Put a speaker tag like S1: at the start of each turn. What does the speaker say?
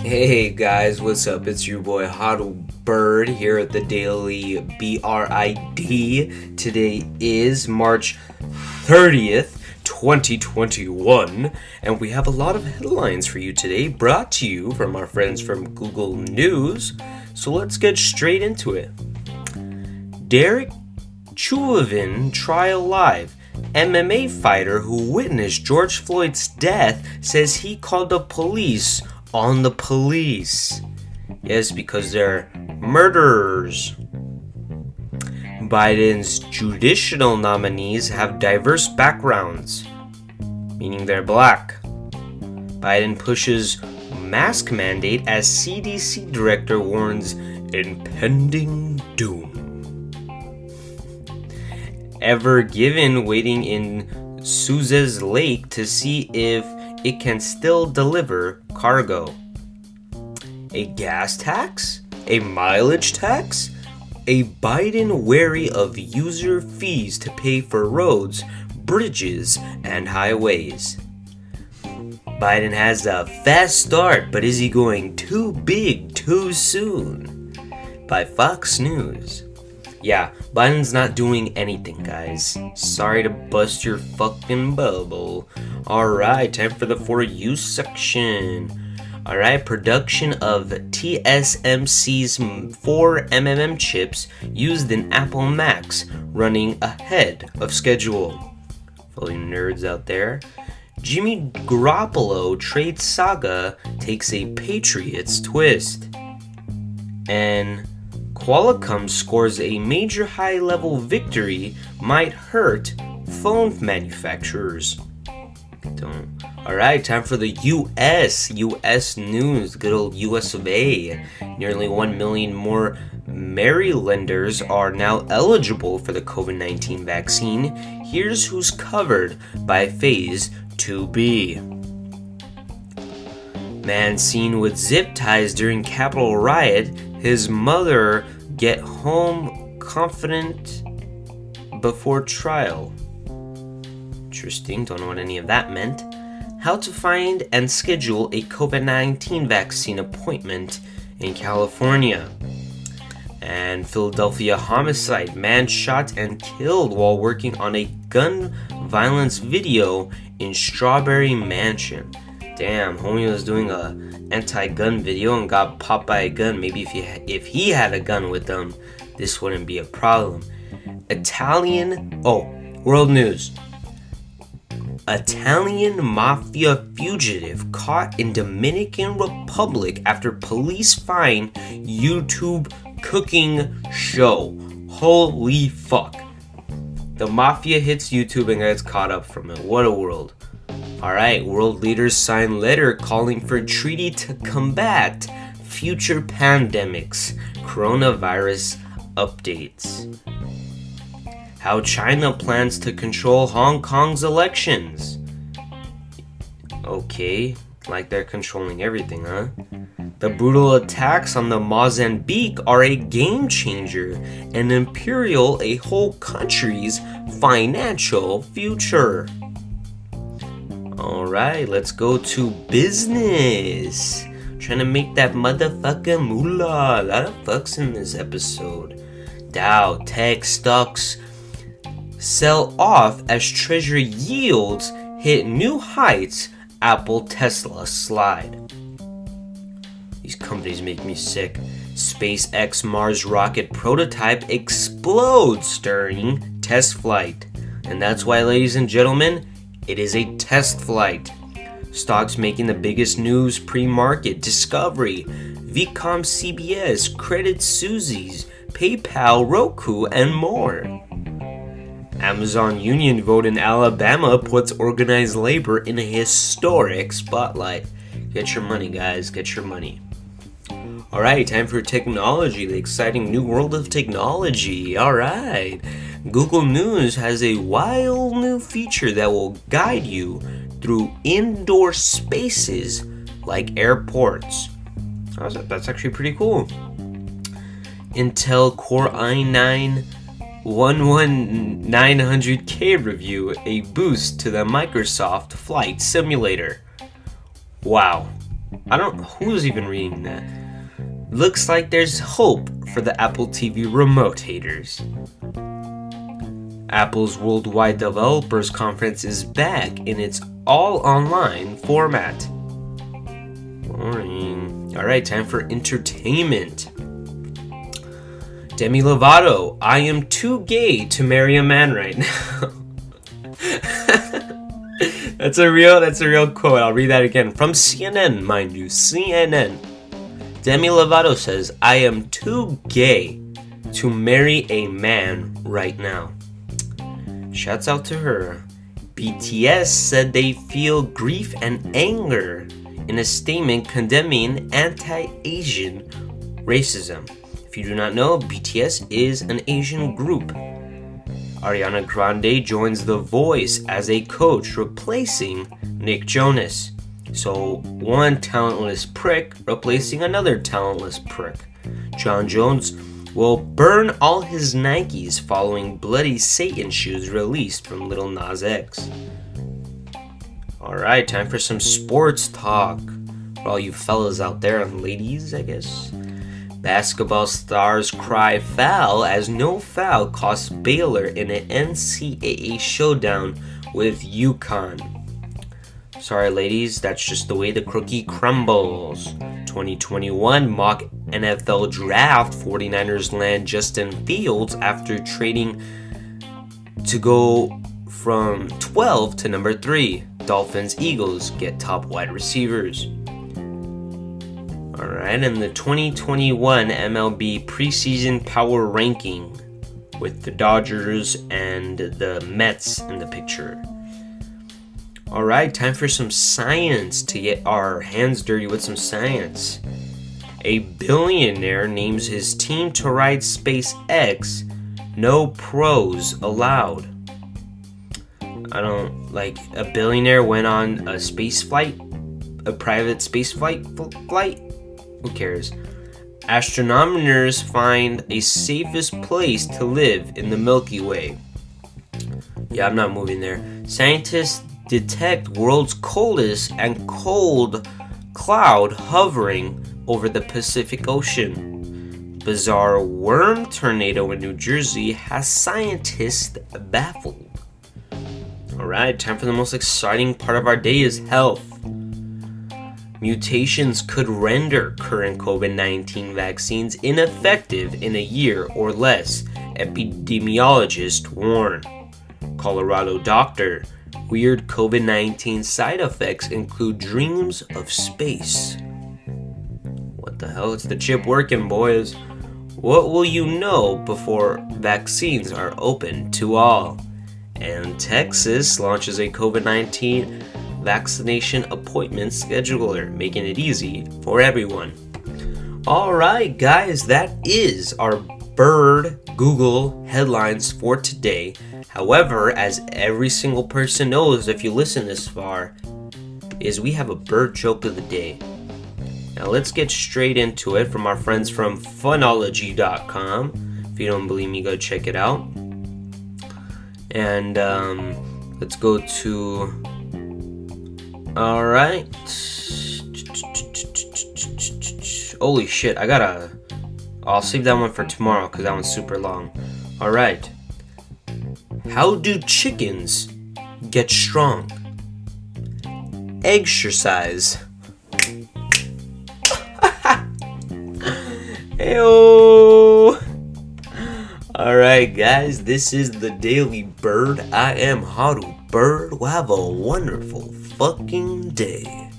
S1: Hey guys, what's up? It's your boy Huddle Bird here at the Daily BRID. Today is March 30th, 2021, and we have a lot of headlines for you today, brought to you from our friends from Google News. So let's get straight into it. Derek Chauvin trial live. MMA fighter who witnessed George Floyd's death says he called the police on the police. Yes, because they're murderers. Biden's judicial nominees have diverse backgrounds, meaning they're black. Biden pushes mask mandate as CDC director warns impending doom. Ever Given waiting in Suez Lake to see if it can still deliver cargo. A gas tax? A mileage tax? A Biden wary of user fees to pay for roads, bridges, and highways. Biden has a fast start, but is he going too big too soon? By Fox News. Yeah, Biden's not doing anything, guys. Sorry to bust your fucking bubble. Alright, time for the For You section. Alright, production of TSMC's 4mm chips used in Apple Macs running ahead of schedule. For you nerds out there. Jimmy Garoppolo trade saga takes a Patriots twist. And Qualcomm scores a major high-level victory might hurt phone manufacturers. Alright, time for the U.S. news, good old US of A. Nearly 1 million more Marylanders are now eligible for the COVID-19 vaccine. Here's who's covered by Phase 2B. Man seen with zip ties during Capitol riot. His mother get home confident before trial. Interesting, don't know what any of that meant. How to find and schedule a COVID-19 vaccine appointment in California. And Philadelphia homicide. Man shot and killed while working on a gun violence video in Strawberry Mansion. Damn, homie was doing a anti-gun video and got popped by a gun. Maybe if he had a gun with him, this wouldn't be a problem. World news. Italian mafia fugitive caught in Dominican Republic after police find YouTube cooking show. Holy fuck. The mafia hits YouTube and gets caught up from it. What a world. Alright, world leaders sign letter calling for treaty to combat future pandemics. Coronavirus updates. How China plans to control Hong Kong's elections. Okay, like they're controlling everything, huh? The brutal attacks on the Mozambique are a game changer and imperil a whole country's financial future. Alright, let's go to business. Trying to make that motherfucking moolah. A lot of fucks in this episode. Dow tech stocks sell off as treasury yields hit new heights. Apple Tesla slide. These companies make me sick. SpaceX Mars rocket prototype explodes during test flight. And that's why, ladies and gentlemen, it is a test flight. Stocks making the biggest news pre-market. Discovery, Viacom CBS, Credit Suisse, PayPal, Roku, and more. Amazon union vote in Alabama puts organized labor in a historic spotlight. Get your money, guys. Get your money. Alright, time for technology, the exciting new world of technology. Alright. Google News has a wild new feature that will guide you through indoor spaces like airports. That's actually pretty cool. Intel Core i9 11900K review, a boost to the Microsoft Flight Simulator. Wow. Who's even reading that? Looks like there's hope for the Apple TV remote haters. Apple's Worldwide Developers Conference is back in its all-online format. Boring. Alright, time for entertainment. Demi Lovato, I am too gay to marry a man right now. That's a real quote. I'll read that again. From CNN, mind you. CNN. Demi Lovato says, I am too gay to marry a man right now. Shouts out to her. BTS said they feel grief and anger in a statement condemning anti-Asian racism. If you do not know, BTS is an Asian group. Ariana Grande joins The Voice as a coach, replacing Nick Jonas. So, one talentless prick replacing another talentless prick. John Jones will burn all his Nikes following Bloody Satan shoes released from Lil Nas X. Alright, time for some sports talk. For all you fellas out there, and ladies, I guess. Basketball stars cry foul as no foul cost Baylor in an NCAA showdown with UConn. Sorry ladies, that's just the way the cookie crumbles. 2021 mock NFL draft, 49ers land Justin Fields after trading to go from 12 to number 3. Dolphins Eagles get top wide receivers. Alright, and the 2021 MLB preseason power ranking with the Dodgers and the Mets in the picture. Alright, time for some science, to get our hands dirty with some science. A billionaire names his team to ride SpaceX, no pros allowed. A billionaire went on a space flight, a private space flight? Who cares? Astronomers find a safest place to live in the Milky Way. Yeah, I'm not moving there. Scientists detect world's coldest and cold cloud hovering over the Pacific Ocean. Bizarre worm tornado in New Jersey has scientists baffled. Alright, time for the most exciting part of our day is health. Mutations could render current COVID-19 vaccines ineffective in a year or less, epidemiologists warn. Colorado doctor, weird COVID-19 side effects include dreams of space. What the hell? It's the chip working, boys. What will you know before vaccines are open to all? And Texas launches a COVID-19 vaccination appointment scheduler, making it easy for everyone. Alright guys, that is our bird Google headlines for today. However, as every single person knows if you listen this far, is we have a bird joke of the day. Now let's get straight into it from our friends from phonology.com. If you don't believe me, go check it out. And let's go to... Alright. Holy shit, I'll save that one for tomorrow because that one's super long. Alright. How do chickens get strong? Exercise. Heyo! Alright guys, this is the Daily Bird. I am Haru Bird. Well, have a wonderful fucking day.